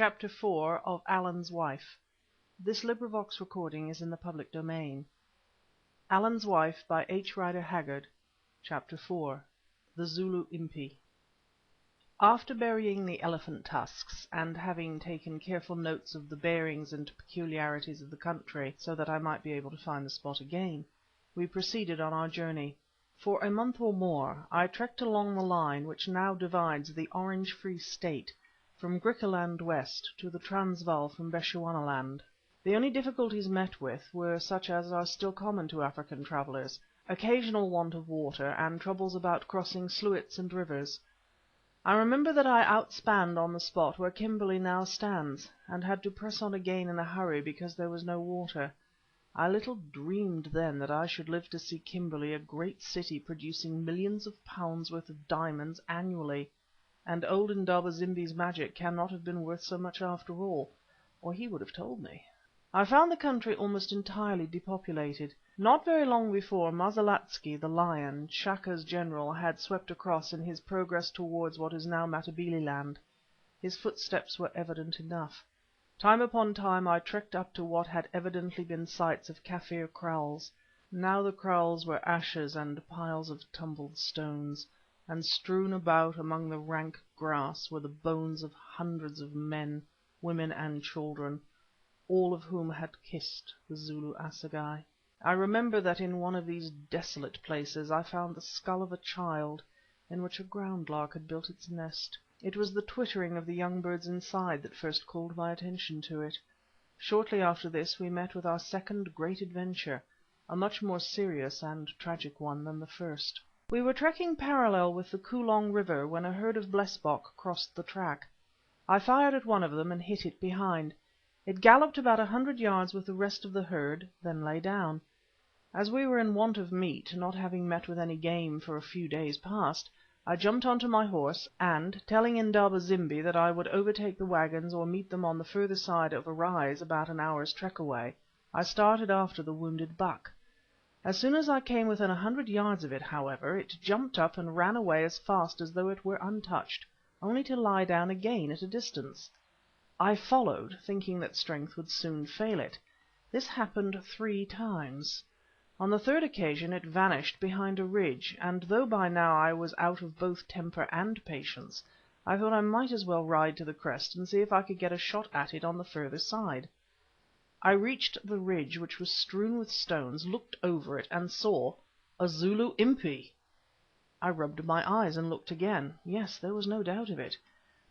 Chapter 4 of Allan's Wife. This recording is in the public domain. Allan's Wife by H. Rider Haggard. Chapter 4. The Zulu Impi. After burying the elephant tusks, and having taken careful notes of the bearings and peculiarities of the country, so that I might be able to find the spot again, we proceeded on our journey. For a month or more I trekked along the line which now divides the Orange Free State from Griqualand west to the Transvaal from Bechuanaland. The only difficulties met with were such as are still common to African travellers, occasional want of water, and troubles about crossing sluits and rivers. I remember that I outspanned on the spot where Kimberley now stands, and had to press on again in a hurry because there was no water. I little dreamed then that I should live to see Kimberley a great city producing millions of pounds worth of diamonds annually, and old Indaba Zimbi's magic cannot have been worth so much after all, or he would have told me. I found the country almost entirely depopulated. Not very long before, Mosilatsky, the Lion, Shaka's general, had swept across in his progress towards what is now Matabeleland. His footsteps were evident enough. Time upon time I trekked up to what had evidently been sites of Kaffir kraals. Now the kraals were ashes and piles of tumbled stones, and strewn about among the rank grass were the bones of hundreds of men, women and children, all of whom had kissed the Zulu assegai. I remember that in one of these desolate places I found the skull of a child, in which a ground lark had built its nest. It was the twittering of the young birds inside that first called my attention to it. Shortly after this we met with our second great adventure, a much more serious and tragic one than the first. We were trekking parallel with the Koolong River when a herd of blesbok crossed the track. I fired at one of them and hit it behind. It galloped about 100 yards with the rest of the herd, then lay down. As we were in want of meat, not having met with any game for a few days past, I jumped onto my horse, and, telling Indaba Zimbi that I would overtake the waggons or meet them on the further side of a rise about an hour's trek away, I started after the wounded buck. As soon as I came within 100 yards of it, however, it jumped up and ran away as fast as though it were untouched, only to lie down again at a distance. I followed, thinking that strength would soon fail it. This happened 3 times. On the third occasion it vanished behind a ridge, and though by now I was out of both temper and patience, I thought I might as well ride to the crest and see if I could get a shot at it on the further side. I reached the ridge, which was strewn with stones, looked over it, and saw a Zulu Impi. I rubbed my eyes and looked again. Yes, there was no doubt of it.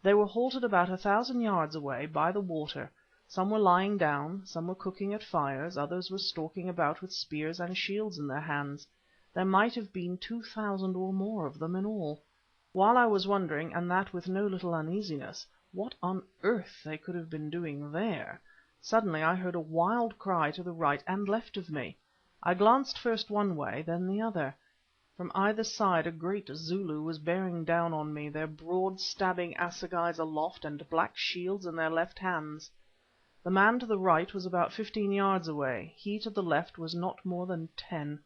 They were halted about 1,000 yards away, by the water. Some were lying down, some were cooking at fires, others were stalking about with spears and shields in their hands. There might have been 2,000 or more of them in all. While I was wondering, and that with no little uneasiness, what on earth they could have been doing there, suddenly I heard a wild cry to the right and left of me. I glanced first one way, then the other. From either side a great Zulu was bearing down on me, their broad stabbing assegais aloft and black shields in their left hands. The man to the right was about 15 yards away, he to the left was not more than 10.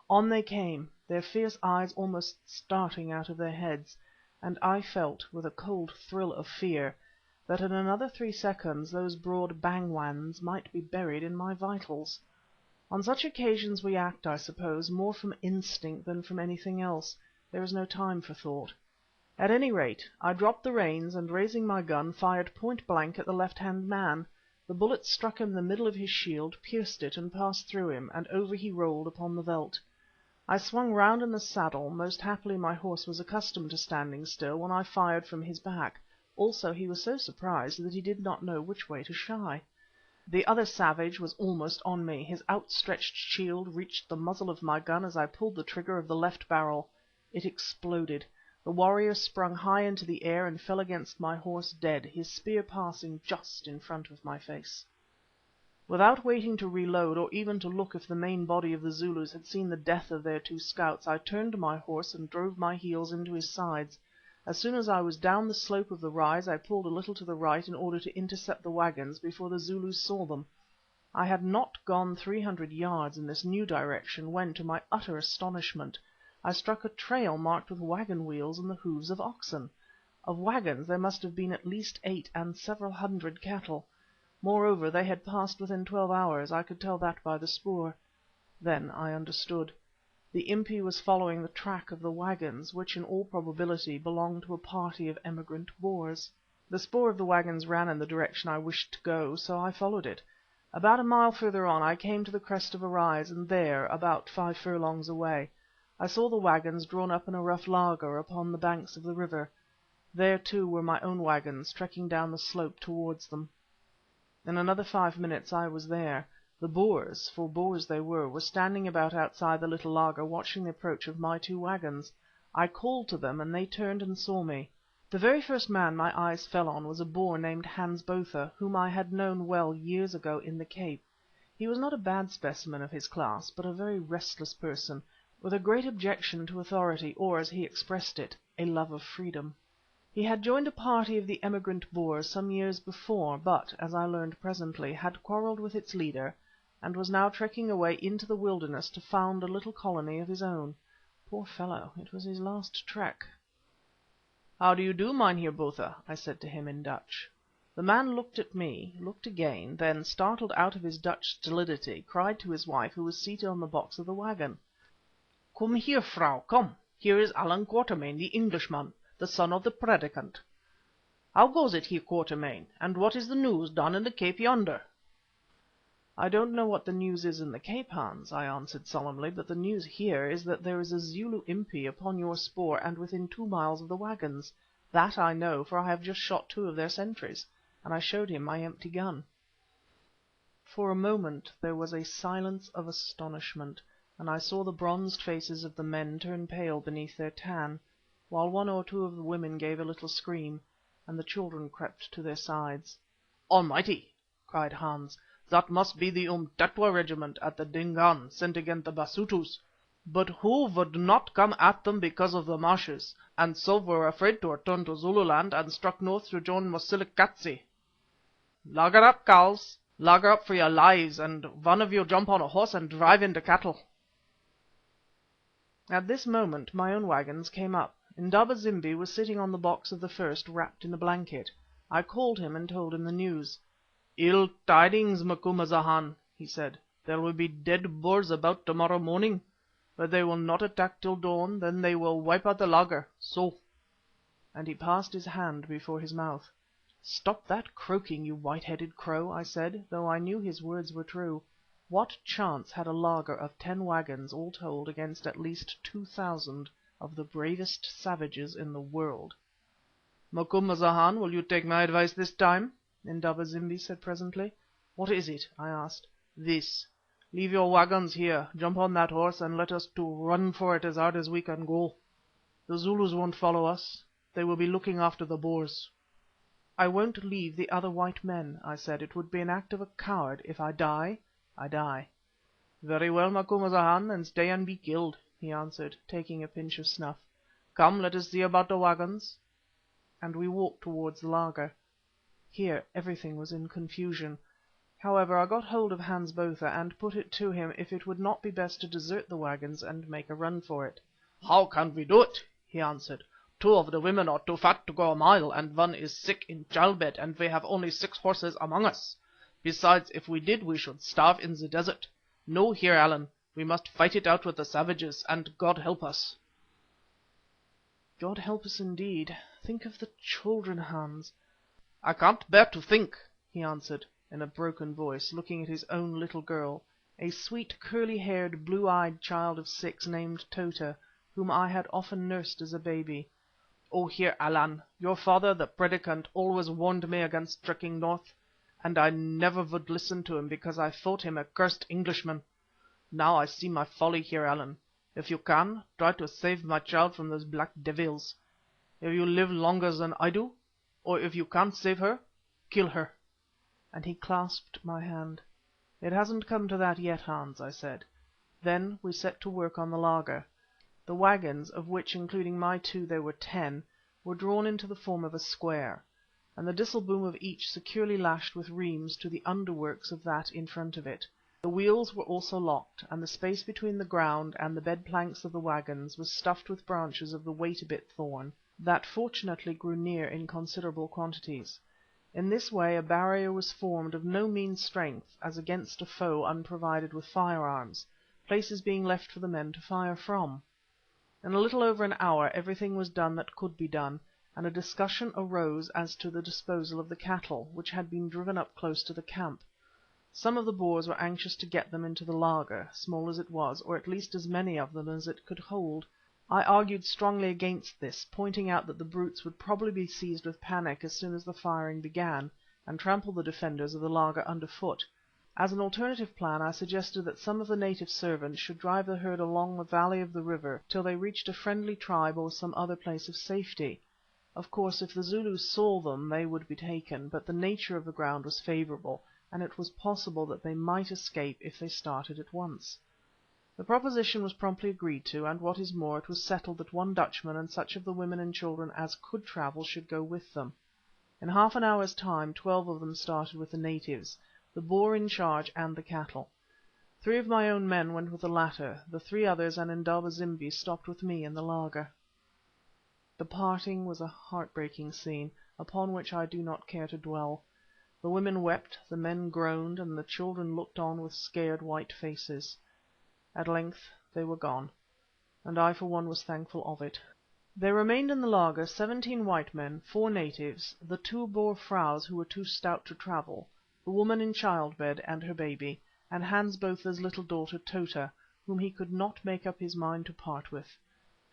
On they came, their fierce eyes almost starting out of their heads, and I felt, with a cold thrill of fear, that in another 3 seconds those broad bangwans might be buried in my vitals. On such occasions we act, I suppose, more from instinct than from anything else. There is no time for thought. At any rate, I dropped the reins and, raising my gun, fired point blank at the left-hand man. The bullet struck him in the middle of his shield, pierced it and passed through him, and over he rolled upon the veldt. I swung round in the saddle. Most happily my horse was accustomed to standing still when I fired from his back. Also he was so surprised that he did not know which way to shy. The other savage was almost on me. His outstretched shield reached the muzzle of my gun as I pulled the trigger of the left barrel. It exploded. The warrior sprung high into the air and fell against my horse dead, his spear passing just in front of my face. Without waiting to reload, or even to look if the main body of the Zulus had seen the death of their 2 scouts, I turned my horse and drove my heels into his sides. As soon as I was down the slope of the rise, I pulled a little to the right in order to intercept the waggons before the Zulus saw them. I had not gone 300 yards in this new direction when, to my utter astonishment, I struck a trail marked with waggon wheels and the hoofs of oxen. Of waggons there must have been at least 8 and several hundred cattle. Moreover, they had passed within 12 hours, I could tell that by the spoor. Then I understood. The Impi was following the track of the waggons, which in all probability belonged to a party of emigrant Boers. The spoor of the waggons ran in the direction I wished to go, so I followed it. About a mile further on I came to the crest of a rise, and there, about 5 furlongs away, I saw the waggons drawn up in a rough laager upon the banks of the river. There, too, were my own waggons trekking down the slope towards them. In another 5 minutes I was there. The Boers, for Boers they were standing about outside the little laager watching the approach of my 2 waggons. I called to them and they turned and saw me. The very first man my eyes fell on was a Boer named Hans Botha, whom I had known well years ago in the Cape. He was not a bad specimen of his class, but a very restless person, with a great objection to authority, or, as he expressed it, a love of freedom. He had joined a party of the emigrant Boers some years before, but, as I learned presently, had quarrelled with its leader, and was now trekking away into the wilderness to found a little colony of his own. Poor fellow, it was his last trek. "How do you do, Mynheer Botha?" I said to him in Dutch. The man looked at me, looked again, then, startled out of his Dutch stolidity, cried to his wife, who was seated on the box of the waggon: "Come here, Frau, come. Here is Allan Quatermain, the Englishman, the son of the Predikant. How goes it here, Quatermain, and what is the news down in the Cape yonder?" "I don't know what the news is in the Cape, Hans," I answered solemnly, "but the news here is that there is a Zulu Impi upon your spoor and within 2 miles of the waggons. That I know, for I have just shot 2 of their sentries," and I showed him my empty gun. For a moment there was a silence of astonishment, and I saw the bronzed faces of the men turn pale beneath their tan, while 1 or 2 of the women gave a little scream, and the children crept to their sides. "Almighty!" cried Hans. "That must be the Umtetwa regiment at the Dingaan sent against the Basutos. But who would not come at them because of the marshes, and so were afraid to return to Zululand and struck north to join Mosilikatze. Laager up, cows, laager up for your lives, and one of you jump on a horse and drive in the cattle." At this moment my own waggons came up. Indaba zimbi was sitting on the box of the first, wrapped in a blanket. I called him and told him the news. "Ill tidings, Macumazahn," he said. "There will be dead Boers about tomorrow morning, but they will not attack till dawn, then they will wipe out the laager, so," and he passed his hand before his mouth. "Stop that croaking, you white-headed crow," I said, though I knew his words were true. What chance had a laager of 10 waggons, all told, against at least 2,000 of the bravest savages in the world? "Macumazahn, will you take my advice this time?" Indaba zimbi said presently. "What is it?" I asked. "This. Leave your waggons here, jump on that horse, and let us two run for it as hard as we can go. The Zulus won't follow us. They will be looking after the Boers." "I won't leave the other white men," I said. "It would be an act of a coward. If I die, I die." "Very well, Macumazahn, then stay and be killed," he answered, taking a pinch of snuff. "Come, let us see about the waggons." And we walked towards the laager. Here everything was in confusion. However, I got hold of Hans Botha and put it to him if it would not be best to desert the waggons and make a run for it. "How can we do it?" he answered. "2 of the women are too fat to go a mile, and 1 is sick in childbed, and we have only 6 horses among us. Besides, if we did, we should starve in the desert. No, Heer Allan, we must fight it out with the savages, and God help us." God help us indeed. Think of the children, Hans. "I can't bear to think," he answered in a broken voice, looking at his own little girl, a sweet, curly-haired, blue-eyed child of 6 named Tota, whom I had often nursed as a baby. "Oh, Heer Allan, your father, the Predikant, always warned me against trekking north, and I never would listen to him because I thought him a cursed Englishman. Now I see my folly, Heer Allan. If you can, try to save my child from those black devils. If you live longer than I do, or if you can't save her, kill her," and he clasped my hand. "It hasn't come to that yet, Hans," I said. Then we set to work on the laager. The waggons, of which, including my 2, there were 10, were drawn into the form of a square, and the disselboom of each securely lashed with rheims to the underworks of that in front of it. The wheels were also locked, and the space between the ground and the bed planks of the waggons was stuffed with branches of the wait-a-bit thorn, that fortunately grew near in considerable quantities. In this way a barrier was formed of no mean strength as against a foe unprovided with firearms, places being left for the men to fire from. In a little over an hour everything was done that could be done, and a discussion arose as to the disposal of the cattle, which had been driven up close to the camp. Some of the Boers were anxious to get them into the laager, small as it was, or at least as many of them as it could hold. I argued strongly against this, pointing out that the brutes would probably be seized with panic as soon as the firing began, and trample the defenders of the laager underfoot. As an alternative plan I suggested that some of the native servants should drive the herd along the valley of the river till they reached a friendly tribe or some other place of safety. Of course, if the Zulus saw them they would be taken, but the nature of the ground was favourable, and it was possible that they might escape if they started at once. The proposition was promptly agreed to, and what is more, it was settled that one Dutchman and such of the women and children as could travel should go with them. In half an hour's time 12 of them started with the natives, the Boer in charge and the cattle. 3 of my own men went with the latter, the 3 others and Indaba zimbi stopped with me in the laager. The parting was a heartbreaking scene, upon which I do not care to dwell. The women wept, the men groaned, and the children looked on with scared white faces. At length they were gone, and I for one was thankful of it. There remained in the laager 17 white men, 4 natives, the 2 Boer fraus who were too stout to travel, the woman in childbed and her baby, and Hans Botha's little daughter Tota, whom he could not make up his mind to part with.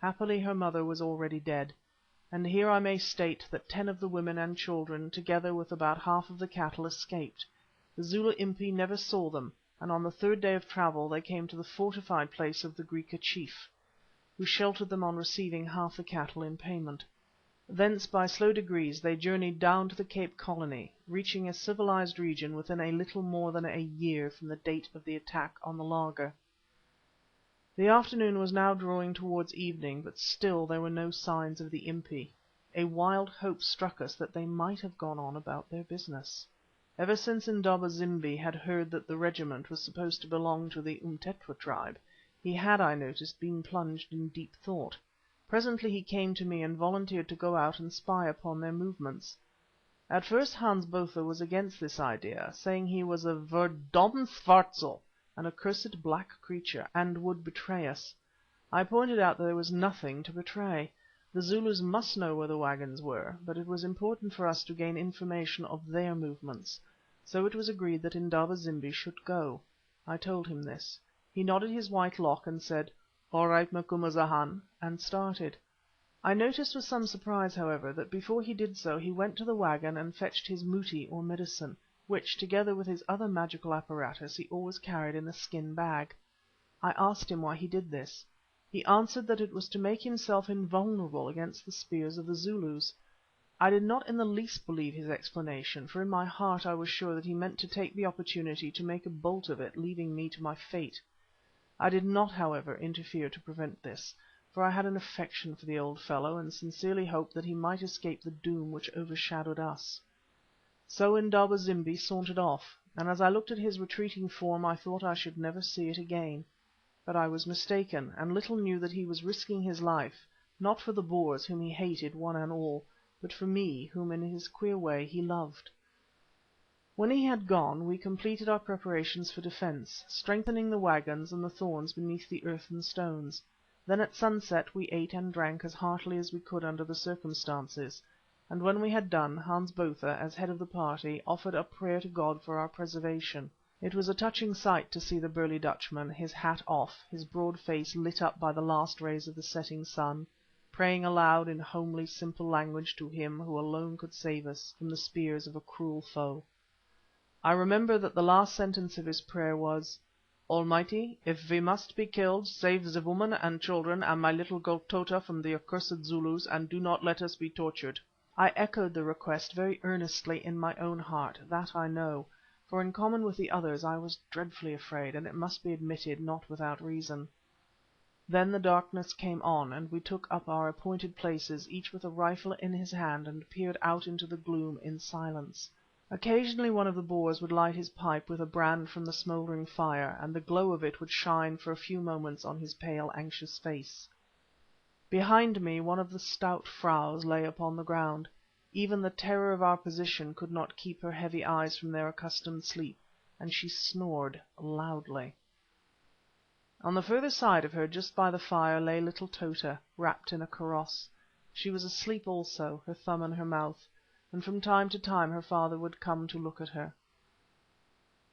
Happily her mother was already dead, and here I may state that 10 of the women and children, together with about half of the cattle, escaped. The Zulu Impi never saw them, and on the 3rd day of travel they came to the fortified place of the Griqua chief, who sheltered them on receiving half the cattle in payment. Thence by slow degrees they journeyed down to the Cape Colony, reaching a civilized region within a little more than a year from the date of the attack on the laager. The afternoon was now drawing towards evening, but still there were no signs of the Impi. A wild hope struck us that they might have gone on about their business. Ever since Indaba zimbi had heard that the regiment was supposed to belong to the Umtetwa tribe, he had, I noticed, been plunged in deep thought. Presently he came to me and volunteered to go out and spy upon their movements. At first Hans Botha was against this idea, saying he was a verdomd swartzel, an accursed black creature, and would betray us. I pointed out that there was nothing to betray. The Zulus must know where the waggons were, but it was important for us to gain information of their movements. So it was agreed that Indaba zimbi should go. I told him this. He nodded his white lock and said, "All right, Macumazahn," and started. I noticed with some surprise, however, that before he did so he went to the waggon and fetched his muti or medicine, which, together with his other magical apparatus, he always carried in a skin bag. I asked him why he did this. He answered that it was to make himself invulnerable against the spears of the Zulus. I did not in the least believe his explanation, for in my heart I was sure that he meant to take the opportunity to make a bolt of it, leaving me to my fate. I did not, however, interfere to prevent this, for I had an affection for the old fellow, and sincerely hoped that he might escape the doom which overshadowed us. So Indaba zimbi sauntered off, and as I looked at his retreating form I thought I should never see it again. But I was mistaken, and little knew that he was risking his life, not for the Boers whom he hated one and all, but for me, whom in his queer way he loved. When he had gone we completed our preparations for defence, strengthening the waggons and the thorns beneath the earth and stones. Then at sunset we ate and drank as heartily as we could under the circumstances, and when we had done, Hans Botha, as head of the party, offered up prayer to God for our preservation. It was a touching sight to see the burly Dutchman, his hat off, his broad face lit up by the last rays of the setting sun, praying aloud in homely, simple language to Him who alone could save us from the spears of a cruel foe. I remember that the last sentence of his prayer was, "Almighty, if we must be killed, save the women and children and my little girl Tota from the accursed Zulus, and do not let us be tortured." I echoed the request very earnestly in my own heart, that I know, for in common with the others I was dreadfully afraid, and it must be admitted, not without reason. Then the darkness came on, and we took up our appointed places, each with a rifle in his hand, and peered out into the gloom in silence. Occasionally one of the Boers would light his pipe with a brand from the smouldering fire, and the glow of it would shine for a few moments on his pale, anxious face. Behind me one of the stout fraus lay upon the ground. Even the terror of our position could not keep her heavy eyes from their accustomed sleep, and she snored loudly. On the further side of her, just by the fire, lay little Tota, wrapped in a kaross. She was asleep also, her thumb in her mouth, and from time to time her father would come to look at her.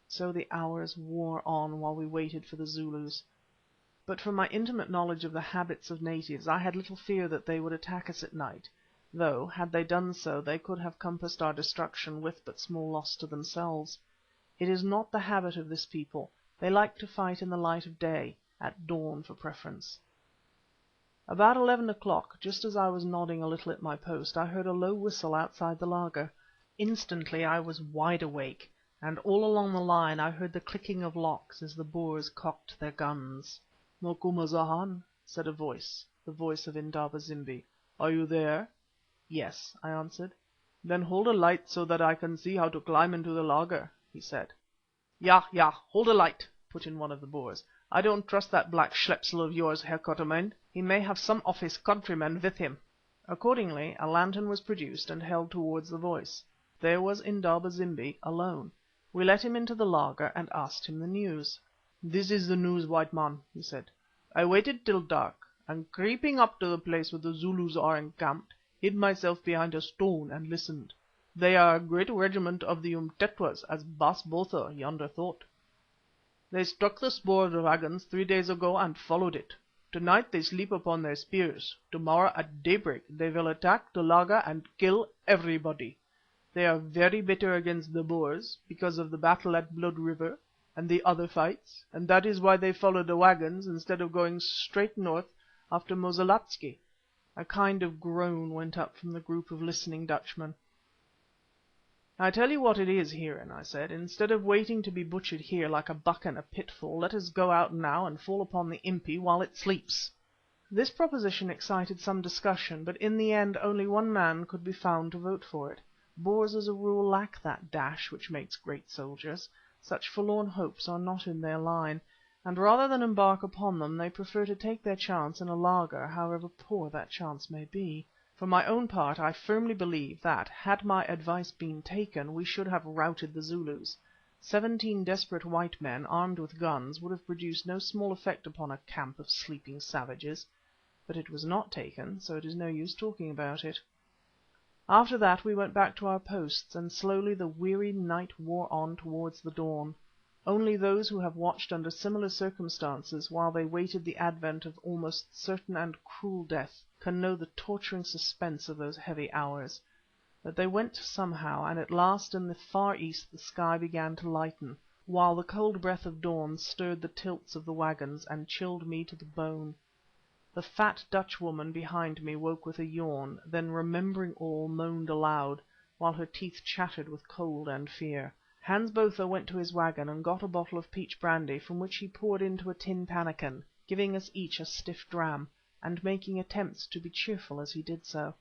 So the hours wore on while we waited for the Zulus. But from my intimate knowledge of the habits of natives I had little fear that they would attack us at night, though, had they done so, they could have compassed our destruction with but small loss to themselves. It is not the habit of this people. They like to fight in the light of day, at dawn for preference. About 11 o'clock, just as I was nodding a little at my post, I heard a low whistle outside the laager. Instantly I was wide awake, and all along the line I heard the clicking of locks as the Boers cocked their guns. "Macumazahn," said a voice, the voice of Indaba zimbi. "Are you there?" "Yes," I answered. "Then hold a light so that I can see how to climb into the laager," he said. "Ja, ja, hold a light," put in one of the Boers. "I don't trust that black schepsel of yours, Heer Quatermain. He may have some of his countrymen with him." Accordingly a lantern was produced and held towards the voice. There was Indaba zimbi alone. We let him into the laager and asked him the news. "This is the news, white man," he said. "I waited till dark, and creeping up to the place where the Zulus are encamped, hid myself behind a stone and listened. They are a great regiment of the Umtetwas, as Baas Botha yonder thought. They struck the spoor of the waggons 3 days ago and followed it. Tonight they sleep upon their spears. Tomorrow at daybreak they will attack the laager and kill everybody. They are very bitter against the Boers because of the battle at Blood River and the other fights, and that is why they followed the waggons instead of going straight north after Mosilikatze." A kind of groan went up from the group of listening Dutchmen. "I tell you what it is, Heeren," I said, "instead of waiting to be butchered here like a buck in a pitfall, let us go out now and fall upon the Impi while it sleeps." This proposition excited some discussion, but in the end only one man could be found to vote for it. Boers as a rule lack that dash which makes great soldiers. Such forlorn hopes are not in their line, and rather than embark upon them they prefer to take their chance in a laager, however poor that chance may be. For my own part I firmly believe that, had my advice been taken, we should have routed the Zulus. 17 desperate white men, armed with guns, would have produced no small effect upon a camp of sleeping savages. But it was not taken, so it is no use talking about it. After that we went back to our posts, and slowly the weary night wore on towards the dawn. Only those who have watched under similar circumstances while they waited the advent of almost certain and cruel death can know the torturing suspense of those heavy hours. But they went somehow, and at last in the far east the sky began to lighten, while the cold breath of dawn stirred the tilts of the waggons and chilled me to the bone. The fat Dutchwoman behind me woke with a yawn, then remembering all, moaned aloud, while her teeth chattered with cold and fear. Hans Botha went to his waggon and got a bottle of peach brandy, from which he poured into a tin pannikin, giving us each a stiff dram, and making attempts to be cheerful as he did so.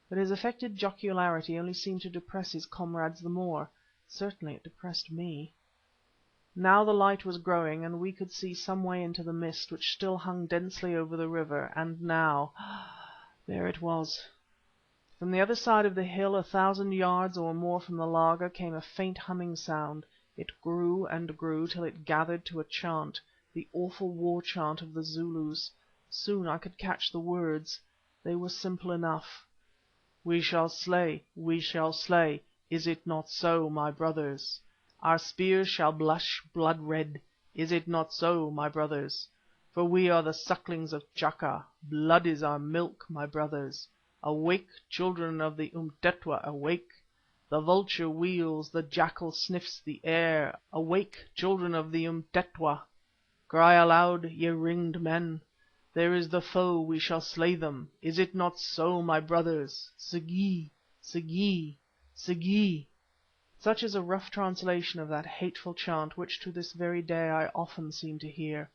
But his affected jocularity only seemed to depress his comrades the more. Certainly it depressed me. Now the light was growing, and we could see some way into the mist which still hung densely over the river, and now there it was. From the other side of the hill, 1,000 yards or more from the laager, came a faint humming sound. It grew and grew till it gathered to a chant, the awful war chant of the Zulus. Soon I could catch the words. They were simple enough. "We shall slay, we shall slay. Is it not so, my brothers? Our spears shall blush blood red. Is it not so, my brothers? For we are the sucklings of Chaka. Blood is our milk, my brothers. Awake, children of the Umtetwa, awake. The vulture wheels, the jackal sniffs the air. Awake, children of the Umtetwa. Cry aloud, ye ringed men. There is the foe, we shall slay them. Is it not so, my brothers? S'gee, s'gee, s'gee." Such is a rough translation of that hateful chant which to this very day I often seem to hear.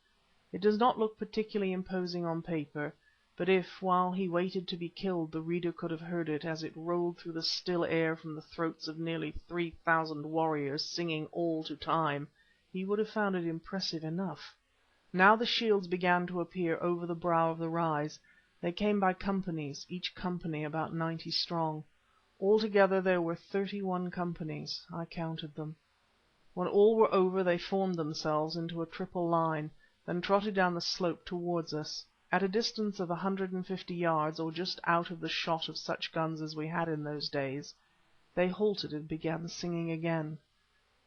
It does not look particularly imposing on paper, but if, while he waited to be killed, the reader could have heard it as it rolled through the still air from the throats of nearly 3,000 warriors singing all to time, he would have found it impressive enough. Now the shields began to appear over the brow of the rise. They came by companies, each company about 90 strong. Altogether there were 31 companies. I counted them. When all were over they formed themselves into a triple line, then trotted down the slope towards us. At a distance of 150 yards, or just out of the shot of such guns as we had in those days, they halted and began singing again.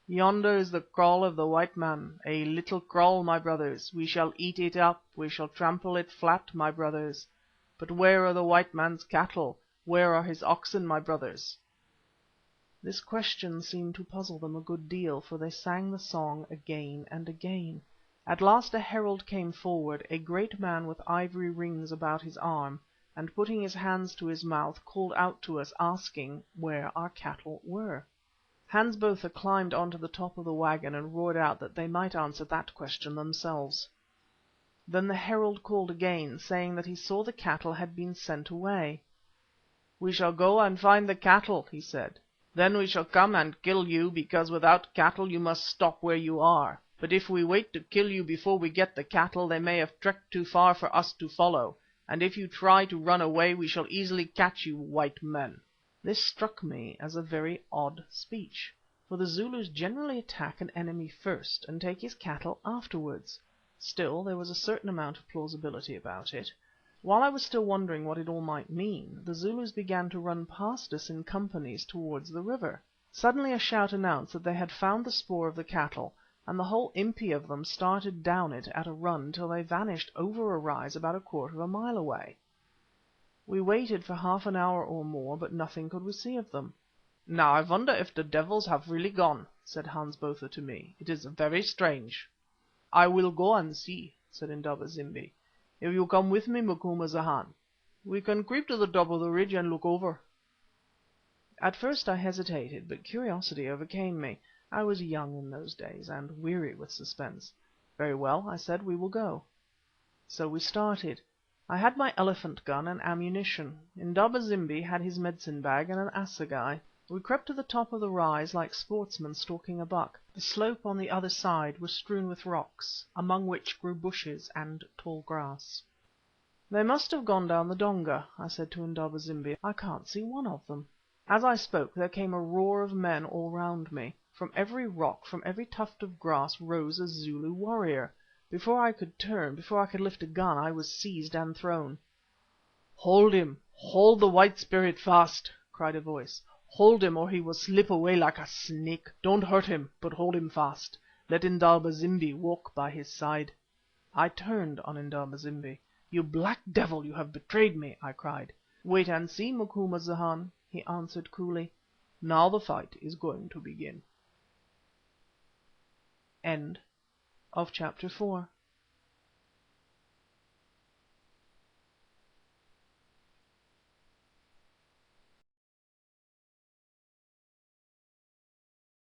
Yonder is the kraal of the white man, a little kraal, my brothers. We shall eat it up, we shall trample it flat, my brothers. But where are the white man's cattle? Where are his oxen, my brothers? This question seemed to puzzle them a good deal, for they sang the song again and again. At last a herald came forward, a great man with ivory rings about his arm, and putting his hands to his mouth, called out to us, asking where our cattle were. Hans Botha climbed on to the top of the waggon and roared out that they might answer that question themselves. Then the herald called again, saying that he saw the cattle had been sent away. "We shall go and find the cattle," he said. "Then we shall come and kill you, because without cattle you must stop where you are. But if we wait to kill you before we get the cattle, they may have trekked too far for us to follow, and if you try to run away we shall easily catch you, white men." This struck me as a very odd speech, for the Zulus generally attack an enemy first and take his cattle afterwards. Still, there was a certain amount of plausibility about it. While I was still wondering what it all might mean, the Zulus began to run past us in companies towards the river. Suddenly a shout announced that they had found the spoor of the cattle, and the whole Impi of them started down it at a run till they vanished over a rise about a quarter of a mile away. We waited for half an hour or more, but nothing could we see of them. "Now I wonder if the devils have really gone," said Hans Botha to me. "It is very strange." "I will go and see," said Indaba zimbi, "if you come with me, Macumazahn. We can creep to the top of the ridge and look over." At first I hesitated, but curiosity overcame me. I was young in those days, and weary with suspense. "Very well," I said, "we will go." So we started. I had my elephant gun and ammunition. Indaba zimbi had his medicine bag and an assegai. We crept to the top of the rise like sportsmen stalking a buck. The slope on the other side was strewn with rocks, among which grew bushes and tall grass. "They must have gone down the donga," I said to Indaba zimbi. "I can't see one of them." As I spoke there came a roar of men all round me. From every rock, from every tuft of grass rose a Zulu warrior. Before I could turn, before I could lift a gun, I was seized and thrown. "Hold him, hold the White Spirit fast," cried a voice. "Hold him, or he will slip away like a snake. Don't hurt him, but hold him fast. Let Indaba zimbi walk by his side." I turned on Indaba zimbi. "You black devil, you have betrayed me," I cried. "Wait and see, Macumazahn," he answered coolly. "Now the fight is going to begin." Chapter 5